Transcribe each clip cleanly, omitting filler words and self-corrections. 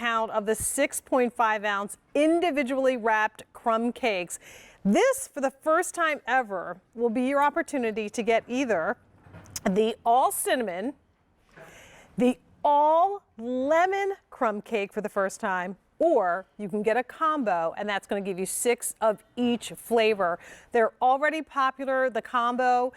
count of the 6.5 ounce individually wrapped crumb cakes. This, for the first time ever, will be your opportunity to get either the all cinnamon, the all lemon crumb cake for the first time, or you can get a combo, and that's going to give you 6 of each flavor. They're already popular, the combo.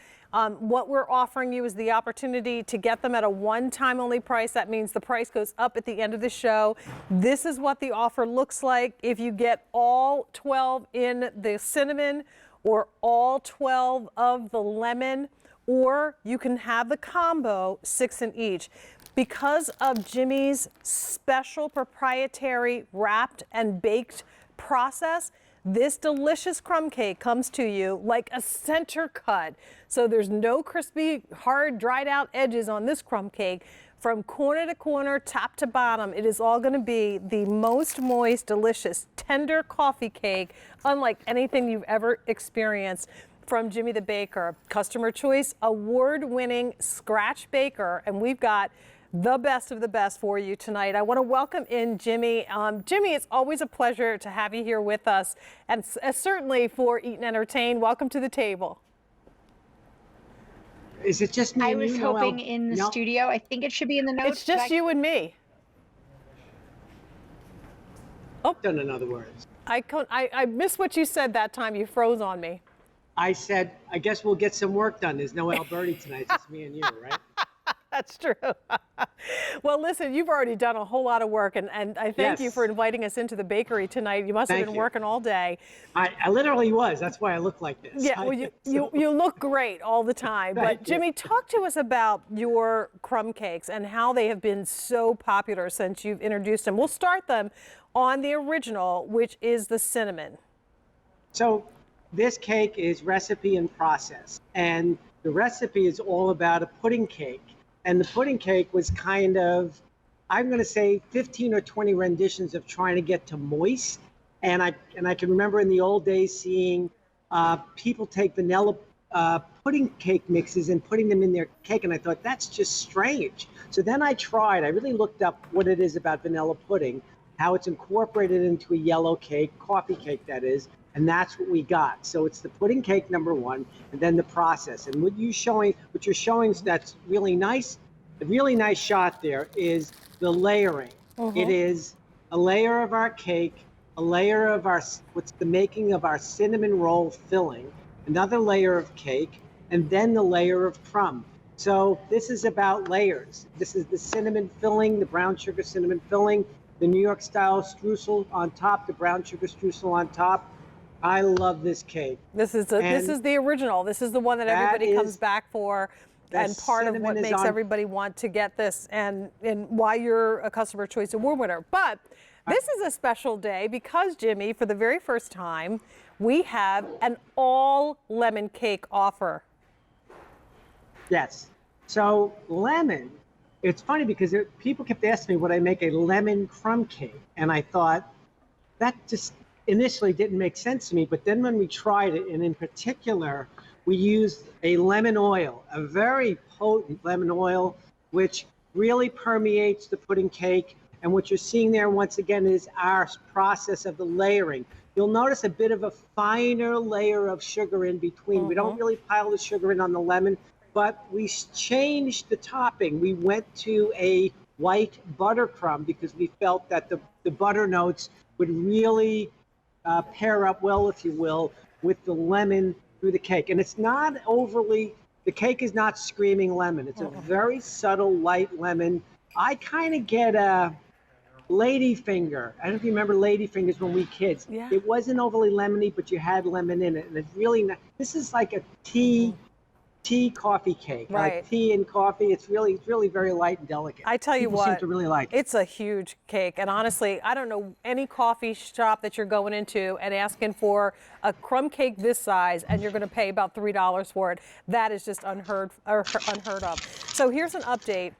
What we're offering you is the opportunity to get them at a one-time only price. That means the price goes up at the end of the show. This is what the offer looks like if you get all 12 in the cinnamon or all 12 of the lemon, or you can have the combo, 6 in each. Because of Jimmy's special proprietary wrapped and baked process, this delicious crumb cake comes to you like a center cut. So there's no crispy, hard, dried out edges on this crumb cake. From corner to corner, top to bottom, it is all going to be the most moist, delicious, tender coffee cake, unlike anything you've ever experienced. From Jimmy the Baker, Customer Choice Award-winning scratch baker, and we've got the best of the best for you tonight. I want to welcome in Jimmy. Jimmy, it's always a pleasure to have you here with us, and certainly for Eat and Entertain. Welcome to the table. Is it just me? I was hoping in the studio. I think it should be in the notes. It's just you and me. Oh, done in other words. I missed what you said that time. You froze on me. I said, I guess we'll get some work done. There's no Alberti tonight. It's just me and you, right? That's true. Well, listen, you've already done a whole lot of work, and I thank you for inviting us into the bakery tonight. You must have been working all day. I literally was. That's why I look like this. Yeah, well, you look great all the time. But Jimmy, talk to us about your crumb cakes and how they have been so popular since you've introduced them. We'll start them on the original, which is the cinnamon. So this cake is recipe and process, and the recipe is all about a pudding cake. And the pudding cake was kind of, I'm going to say 15 or 20 renditions of trying to get to moist. And I can remember in the old days seeing people take vanilla pudding cake mixes and putting them in their cake. And I thought, that's just strange. So then I really looked up what it is about vanilla pudding, how it's incorporated into a yellow cake, coffee cake that is. And that's what we got. So it's the pudding cake #1, and then the process. And what you're showing that's really nice, the really nice shot there is the layering. It is a layer of our cake, a layer of what's the making of our cinnamon roll filling, another layer of cake, and then the layer of crumb. So this is about layers. This is the cinnamon filling, the brown sugar cinnamon filling, the New York style streusel on top, the brown sugar streusel on top. I love this cake. This is the original. This is the one that everybody comes back for, and part of what makes everybody want to get this, and why you're a Customer Choice Award winner. But this is a special day because, Jimmy, for the very first time, we have an all lemon cake offer. Yes. So lemon, it's funny because people kept asking me would I make a lemon crumb cake, and I thought that just initially didn't make sense to me, but then when we tried it, and in particular, we used a lemon oil, a very potent lemon oil, which really permeates the pudding cake. And what you're seeing there, once again, is our process of the layering. You'll notice a bit of a finer layer of sugar in between. We don't really pile the sugar in on the lemon, but we changed the topping. We went to a white butter crumb because we felt that the butter notes would really pair up well, if you will, with the lemon through the cake. And it's not the cake is not screaming lemon. It's a very subtle, light lemon. I kind of get a ladyfinger. I don't know if you remember ladyfingers when we were kids. Yeah. It wasn't overly lemony, but you had lemon in it. And it's really not, this is like a tea coffee cake, like tea and coffee. It's really very light and delicate. I tell you what, seem to really like it. It's a huge cake, and honestly, I don't know any coffee shop that you're going into and asking for a crumb cake this size, and you're going to pay about $3 for it. That is just unheard of. So here's an update.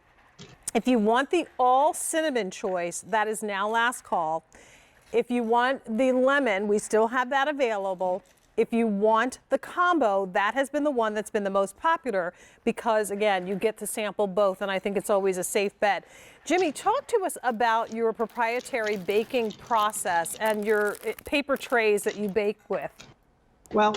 If you want the all cinnamon choice, that is now last call. If you want the lemon, we still have that available. If you want the combo, that has been the one that's been the most popular because, again, you get to sample both, and I think it's always a safe bet. Jimmy, talk to us about your proprietary baking process and your paper trays that you bake with. Well,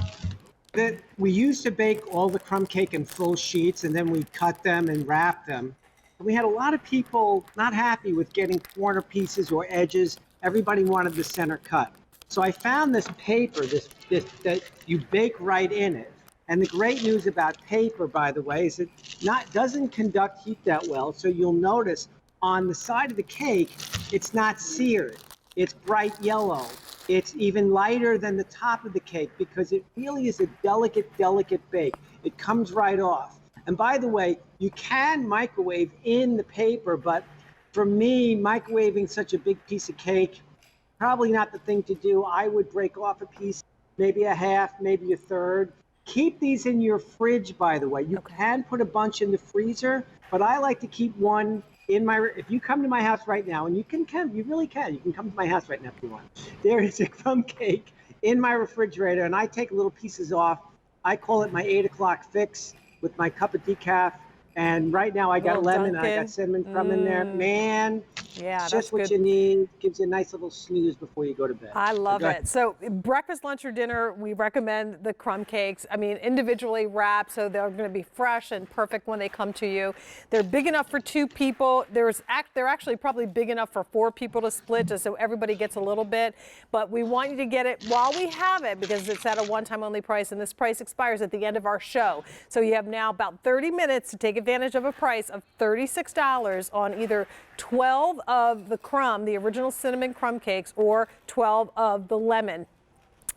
we used to bake all the crumb cake in full sheets, and then we cut them and wrap them. And we had a lot of people not happy with getting corner pieces or edges. Everybody wanted the center cut. So I found this paper, this that you bake right in it. And the great news about paper, by the way, is it doesn't conduct heat that well. So you'll notice on the side of the cake, it's not seared. It's bright yellow. It's even lighter than the top of the cake because it really is a delicate, delicate bake. It comes right off. And by the way, you can microwave in the paper, but for me, microwaving such a big piece of cake, probably not the thing to do. I would break off a piece, maybe a half, maybe a third. Keep these in your fridge, by the way. You can put a bunch in the freezer, but I like to keep one in my, if you come to my house right now, and you really can, you can come to my house right now if you want. There is a crumb cake in my refrigerator, and I take little pieces off. I call it my 8 o'clock fix with my cup of decaf. And right now I got lemon, and I got cinnamon crumb in there. Man, yeah, it's just what you need. Gives you a nice little snooze before you go to bed. I love it. So breakfast, lunch, or dinner, we recommend the crumb cakes. I mean, individually wrapped, so they're going to be fresh and perfect when they come to you. They're big enough for 2 people. They're actually probably big enough for 4 people to split, just so everybody gets a little bit. But we want you to get it while we have it because it's at a one-time only price, and this price expires at the end of our show. So you have now about 30 minutes to take advantage of a price of $36 on either 12 of the crumb, the original cinnamon crumb cakes, or 12 of the lemon.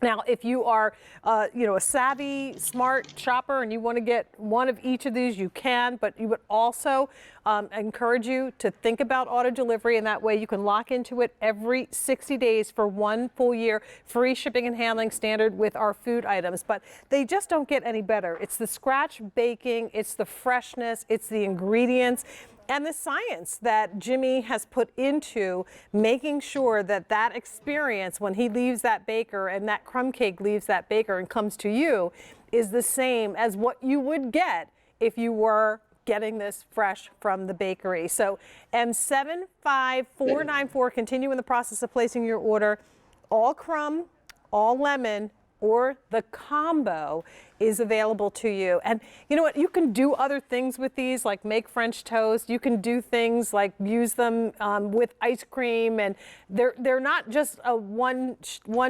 Now, if you are, a savvy, smart shopper and you want to get one of each of these, you can, but you would also encourage you to think about auto delivery, and that way you can lock into it every 60 days for 1 full year, free shipping and handling standard with our food items. But they just don't get any better. It's the scratch baking, it's the freshness, it's the ingredients, and the science that Jimmy has put into making sure that that experience when he leaves that baker and that crumb cake leaves that baker and comes to you is the same as what you would get if you were getting this fresh from the bakery. So M75494, continue in the process of placing your order. All crumb, all lemon, or the combo is available to you. And you know what? You can do other things with these, like make French toast. You can do things like use them with ice cream, and they're not just a one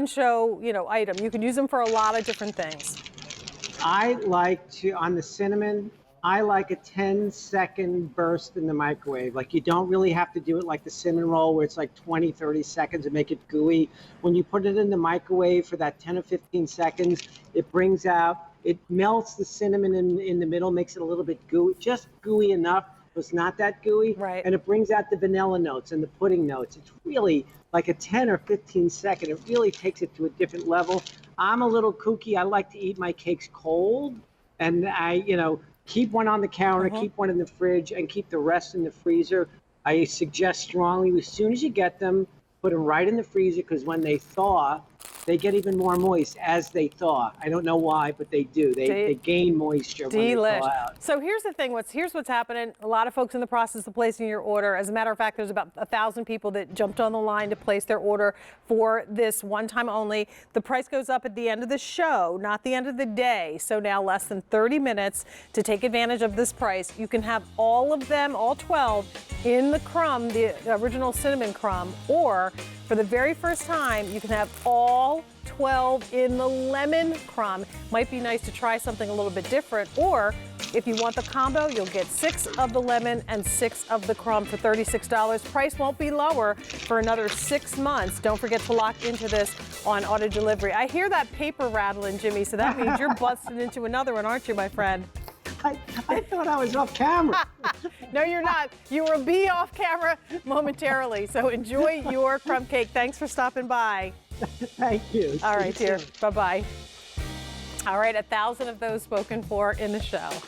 show item. You can use them for a lot of different things. I like to, on the cinnamon, I like a 10-second burst in the microwave. Like, you don't really have to do it like the cinnamon roll where it's like 20, 30 seconds to make it gooey. When you put it in the microwave for that 10 or 15 seconds, it melts the cinnamon in the middle, makes it a little bit gooey, just gooey enough. It's not that gooey. Right. And it brings out the vanilla notes and the pudding notes. It's really like a 10 or 15 second. It really takes it to a different level. I'm a little kooky. I like to eat my cakes cold, and keep one on the counter, keep one in the fridge, and keep the rest in the freezer. I suggest strongly, as soon as you get them, put them right in the freezer, because when they thaw, they get even more moist as they thaw. I don't know why, but they do. They gain moisture when they thaw out. So here's the thing. Here's what's happening. A lot of folks in the process of placing your order. As a matter of fact, there's about 1,000 people that jumped on the line to place their order for this one time only. The price goes up at the end of the show, not the end of the day. So now less than 30 minutes to take advantage of this price. You can have all of them, all 12, in the crumb, the original cinnamon crumb, or for the very first time, you can have all 12 in the lemon crumb. Might be nice to try something a little bit different, or if you want the combo, you'll get 6 of the lemon and 6 of the crumb for $36. Price won't be lower for another 6 months. Don't forget to lock into this on auto delivery. I hear that paper rattling, Jimmy, so that means you're busting into another one, aren't you, my friend? I thought I was off camera. No, you're not. You will be off camera momentarily. So enjoy your crumb cake. Thanks for stopping by. Thank you. All right, dear. Bye-bye. All right, 1,000 of those spoken for in the show.